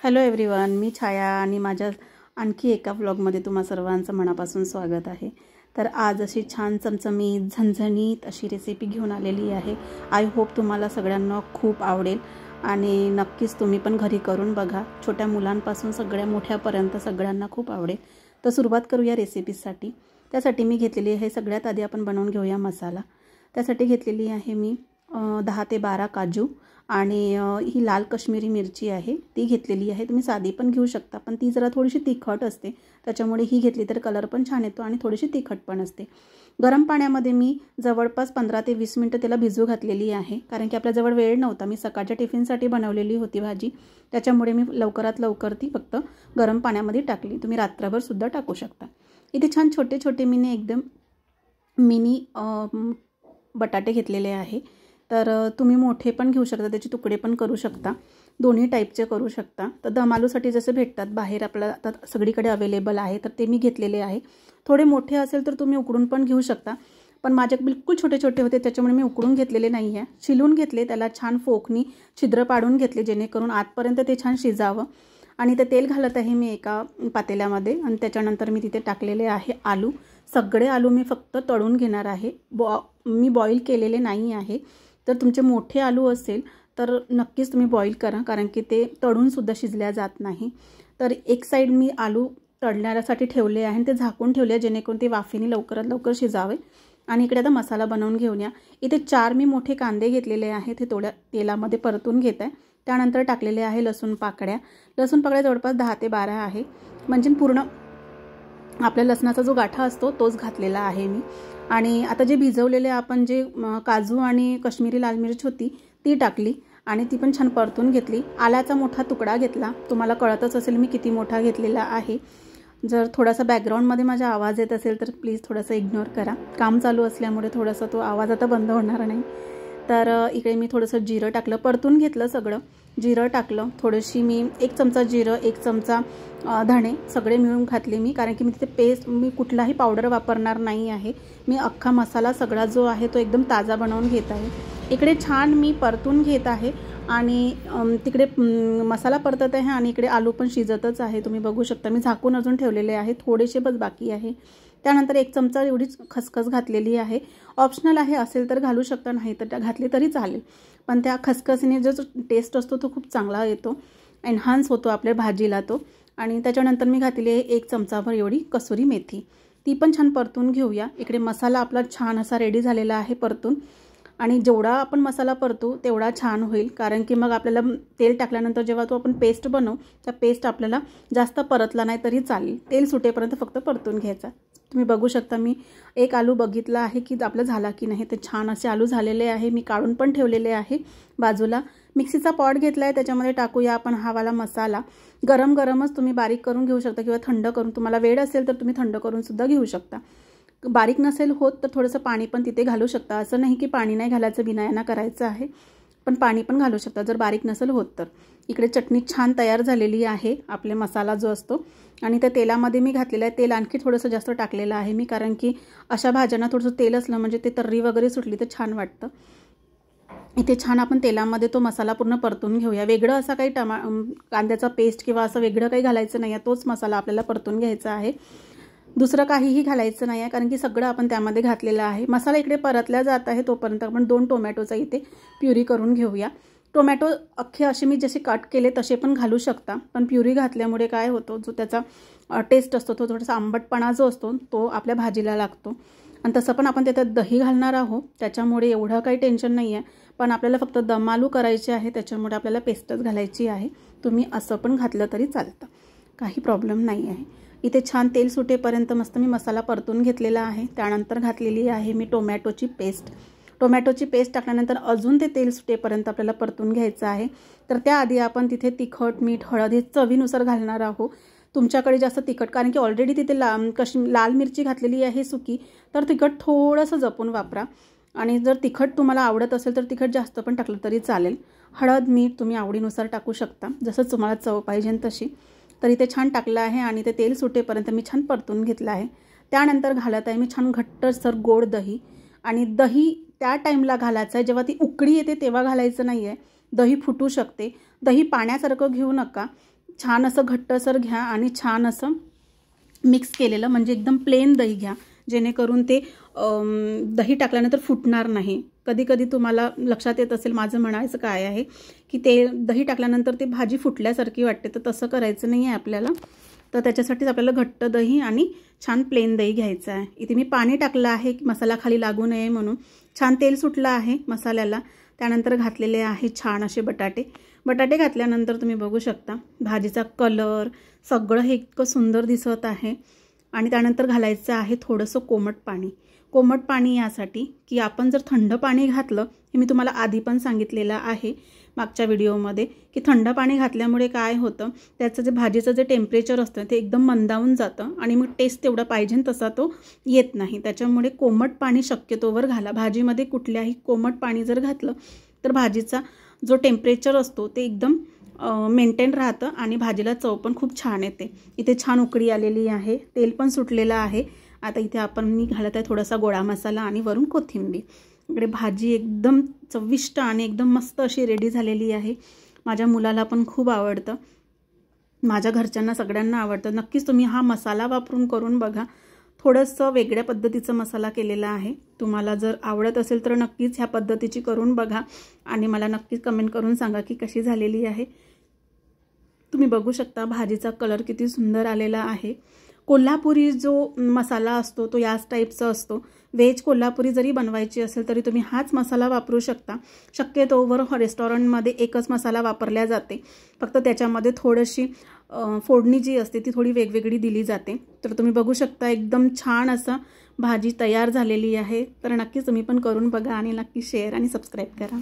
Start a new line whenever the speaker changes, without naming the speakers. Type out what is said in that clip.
Hello everyone, मी छाया आणि माझ्या आणखी एका व्लॉगमध्ये तुम्हा सर्वांचं मनापासून स्वागत आहे। तर आज अशी छान चमचमीत झणझणीत अशी रेसिपी घेऊन आलेली आहे। आय होप तुम्हाला सगळ्यांना खूप आवडेल आणि नक्कीच तुम्ही पण घरी करून बघा। छोट्या मुलांपासून सगळ्या मोठ्यापर्यंत सगळ्यांना खूप आवडेल। तर सुरुवात करूया रेसिपीसाठी। त्यासाठी मी घेतलेली आहे, सगळ्यात आधी आपण बनवून घेऊया मसाला। त्यासाठी घेतलेली आहे मी 10 ते 12 काजू आणि ही लाल काश्मीरी मिरची आहे ती घेतलेली आहे। तुम्ही साधी पण घेऊ शकता, पण ती जरा थोडीशी तिखट असते, त्याच्यामुळे ही घेतली तर कलर पण छान येतो आणि थोडीशी तिखट पण असते। गरम पाण्यामध्ये मी जवळपास 15 ते 20 मिनिटं त्याला भिजू घातलेली आहे, कारण की आपल्याजवळ वेळ नव्हता। मी सकाळच्या टिफिनसाठी बनवलेली होती भाजी, त्याच्यामुळे मी लवकरात लवकर ती फक्त गरम पाण्यामध्ये टाकली। तुम्ही रात्रभर सुद्धा टाकू शकता। इथे छान छोटे छोटे मी एकदम मिनी बटाटे घेतलेले आहे। तर तुम्ही मोठे पण घेऊ शकता, त्याचे तुकडे पण करू शकता, दोन्ही टाईपचे करू शकता। तर दम आलूसाठी जसे भेटतात बाहेर आपल्याला आता सगळीकडे अवेलेबल आहे, तर ते मी घेतलेले आहे। थोडे मोठे असेल तर तुम्ही उकडून पण घेऊ शकता, पण माझे बिलकुल छोटे छोटे होते त्याच्यामुळे मी उकडून घेतलेले नाही आहे। शिलून घेतले, त्याला छान फोकनी छिद्र पाडून घेतले जेणेकरून आतपर्यंत ते छान शिजावं। आणि ते तेल घालत आहे मी एका पातेल्यामध्ये आणि त्याच्यानंतर मी तिथे टाकलेले आहे आलू। सगळे आलू मी फक्त तळून घेणार आहे, मी बॉईल केलेले नाही आहे। तर तुमचे मोठे आलू असेल तर नक्कीच तुम्ही बॉईल करा, कारण की ते तळून सुद्धा शिजल्या जात नाही। तर एक साइड मी आलू तळण्यासाठी ठेवले आहे आणि ते झाकून ठेवले जेणेकरून ते वाफेने लवकरात लवकर शिजावे। आणि इकडे आता मसाला बनवून घेऊया। इथे 4 मी मोठे कांदे घेतलेले आहेत, ते थोड्या तेलामध्ये परतून घेत आहे। त्यानंतर टाकलेले आहे लसूण पाकळ्या जवळपास 10 ते 12 आहे, म्हणजे पूर्ण आपल्या लसणाचा जो गाठा असतो तोच घातलेला आहे मी। आणि आता जे भिजवलेले आपण जे काजू आणि काश्मीरी लाल मिरच होती ती टाकली आणि ती पण छान परतून घेतली। आल्याचा मोठा तुकडा घेतला, तुम्हाला कळतच असेल मी किती मोठा घेतलेला आहे। जर थोडासा बॅकग्राऊंडमध्ये माझा आवाज येत असेल तर प्लीज थोडासा इग्नोर करा, काम चालू असल्यामुळे थोडासा तो आवाज आता बंद होणार नाही। तर इकडे मी थोडंसं जिरं टाकलं, परतून घेतलं सगळं। जिरं टाकलं थोडीशी, मी 1 चमचा जिरं, 1 चमचा धणे सगळे मिळून घातले मी, कारण की मी तिथे पेस्ट, मी कुठलाही पावडर वापरणार नाही आहे। मी अख्खा मसाला सगळा जो आहे तो एकदम ताजा बनवून घेत आहे। इकडे छान मी परतून घेत आहे आणि तिकडे मसाला परतत आहे आणि इकडे आलू पण शिजतच आहे। तुम्ही बघू शकता मी झाकून अजून ठेवलेले आहे, थोडेसे बस बाकी आहे। त्यानंतर 1 चमचा एवढीच खसखस घातलेली आहे, ऑप्शनल आहे, असेल तर घालू शकता, नाही तर घातली तरी चालेल। पण त्या खसखसीने जो टेस्ट असतो तो खूप चांगला येतो, एन्हान्स होतो आपल्या भाजीला तो। आणि त्याच्यानंतर मी घातली आहे 1 चमचाभर एवढी कसुरी मेथी, ती पण छान परतून घेऊया। इकडे मसाला आपला छान असा रेडी झालेला आहे परतून, आणि जेवढा आपण मसाला परतू तेवढा छान होईल, कारण की मग आपल्याला तेल टाकल्यानंतर जेव्हा तो आपण पेस्ट बनवू त्या पेस्ट आपल्याला जास्त परतला नाही तरी चालेल, तेल सुटेपर्यंत फक्त परतून घ्यायचा। तुम्ही बघू शकता मी एक आलू बघितला आहे की आपला झाला की नाही, ते छान असे आलू झालेले आहे, मी काढून पण ठेवलेले आहे बाजूला। मिक्सीचा पॉट घेतला आहे, त्याच्यामध्ये टाकूया आपण हा वाला मसाला। गरम गरमच तुम्ही बारीक करून घेऊ शकता किंवा थंड करून, तुम्हाला वेळ असेल तर तुम्ही थंड करून सुद्धा घेऊ शकता। बारीक नसेल होत तर थोडंसं पाणी पण तिथे घालू शकता, असं नाही की पाणी नाही घालायचं, बिना करायचं आहे, पण पाणी पण घालू शकता जर बारीक नसेल होत तर। इकडे चटणी छान तयार झालेली आहे, आपले मसाला जो असतो, आणि त्या तेलामध्ये मी घातलेलं आहे। तेल आणखी थोडंसं जास्त टाकलेलं आहे मी, कारण की अशा भाज्यांना थोडंसं तेल असलं म्हणजे ते तर्री वगैरे सुटली तर छान वाटतं। इथे छान आपण तेलामध्ये तो मसाला पूर्ण परतून घेऊया। वेगळं असा काही कांद्याचा पेस्ट किंवा असं वेगळं काही घालायचं नाही आहे, तोच मसाला आपल्याला परतून घ्यायचा आहे, दुसरं काहीही घालायचं नाही आहे, कारण की सगळं आपण त्यामध्ये घातलेलं आहे। मसाला इकडे परतला जात आहे तोपर्यंत आपण 2 टोमॅटोचा इथे प्युरी करून घेऊया। टोमॅटो अख्खे असे मी जसे कट केले तसे पण घालू शकता, पण प्युरी घातल्यामुळे काय होतं, जो त्याचा टेस्ट असतो तो थोडासा आंबटपणा जो असतो तो आपल्या भाजीला लागतो। आणि तसं पण आपण त्याच्यात दही घालणार आहोत, त्याच्यामुळे एवढं काही टेन्शन नाही आहे, पण आपल्याला फक्त दम आलू करायचे आहे, त्याच्यामुळे आपल्याला पेस्टच घालायची आहे। तुम्ही असं पण घातलं तरी चालतं, काही प्रॉब्लेम नाही आहे। इथे छान तेल सुटेपर्यंत मस्त मी मसाला परतून घेतलेला आहे। त्यानंतर घातलेली आहे मी टोमॅटोची पेस्ट। टोमॅटोची पेस्ट टाकल्यानंतर अजून ते तेल सुटेपर्यंत आपल्याला परतून घ्यायचं आहे। तर त्याआधी आपण तिथे तिखट, मीठ, हळद हे चवीनुसार घालणार आहोत। तुमच्याकडे जास्त तिखट, कारण की ऑलरेडी तिथे लाल मिरची घातलेली आहे सुकी, तर तिखट थोडंसं जपून वापरा। आणि जर तिखट तुम्हाला आवडत असेल तर तिखट जास्त पण टाकलं तरी चालेल। हळद, मीठ तुम्ही आवडीनुसार टाकू शकता, जसं तुम्हाला चव पाहिजे तशी। तर इथे छान टाकलं आहे आणि ते तेल सुटेपर्यंत मी छान परतून घेतलं आहे। त्यानंतर घालत आहे मी छान घट्टसर गोड दही, आणि दही त्या टाईमला घालायचं आहे जेव्हा ती उकळी येते तेव्हा घालायचं नाही आहे, दही फुटू शकते। दही पाण्यासारखं घेऊ नका, छान असं घट्टसर घ्या आणि छान असं मिक्स केलेलं, म्हणजे एकदम प्लेन दही घ्या, जेणेकरून ते दही टाकल्यानंतर फुटणार नाही. कधी कधी तुम्हाला लक्षात येत असेल माझं म्हणायचं काय आहे की ते दही टाकल्यानंतर ती भाजी फुटल्यासारखी वाटते, तर तसं करायचं नाही आहे आपल्याला. तर त्याच्यासाठीच आपल्याला घट्ट दही आणि छान प्लेन दही घ्यायचं आहे. इथे मी पाणी टाकलं आहे मसाला खाली लागू नये म्हणून. छान तेल सुटलं आहे मसाल्याला. त्यानंतर घातलेले आहे छान असे बटाटे घातल्यानंतर तुम्ही बघू शकता भाजीचा कलर सगळं हे इतकं सुंदर दिसत आहे. आणि त्यानंतर घालायचं आहे थोडंसं कोमट पाणी यासाठी की आपण जर थंड पाणी घातलं, हे मी तुम्हाला आधी पण सांगितलेलं आहे मागच्या व्हिडिओमध्ये, की थंड पाणी घातल्यामुळे काय होतं, त्याचं जे भाजीचं जे टेम्परेचर असतं ते एकदम मंदावून जातं आणि मग टेस्ट तेवढा पाहिजे तसा तो येत नाही. त्याच्यामुळे कोमट पाणी शक्यतोवर घाला. भाजीमध्ये कुठल्याही कोमट पाणी जर घातलं तर भाजीचा जो टेम्परेचर असतो ते एकदम मेंटेन राहतं आणि भाजीला चव पण खूप छान येते. इथे छान उकळी आलेली आहे, तेल पण सुटलेलं आहे. आता इथे मी घालत आहे थोडासा गोडा मसाला आणि वरून कोथिंबीर. इकडे भाजी एकदम चविष्ट आणि एकदम मस्त अशी रेडी झालेली आहे. माझ्या मुलाला पण खूप आवडतं, माझ्या घरच्यांना सगळ्यांना आवडतं. नक्कीच तुम्ही हा मसाला वापरून करून बघा. थोडंसं वेगळ्या पद्धतीचा मसाला केलेला आहे. तुम्हाला जर आवडत असेल तर नक्कीच ह्या पद्धतीची करून बघा आणि मला नक्कीच कमेंट करून सांगा की कशी झालेली आहे. तुम्ही बघू शकता भाजीचा कलर किती सुंदर आलेला आहे. कोल्हापुरी जो मसाला असतो तो याच टाईपचा असतो. व्हेज कोल्हापुरी जरी बनवायची असेल तरी तुम्ही हाच मसाला वापरू शकता. शक्यतोवर रेस्टॉरंटमध्ये एकच मसाला वापरला जाते, फक्त त्याच्यामध्ये थोडीशी फोडणी जी असते ती थोडी वेगवेगळी दिली जाते. तर तुम्ही बघू शकता एकदम छान असं भाजी तयार झालेली आहे. तर नक्कीच तुम्ही पण करून बघा आणि नक्की शेअर आणि सबस्क्राईब करा.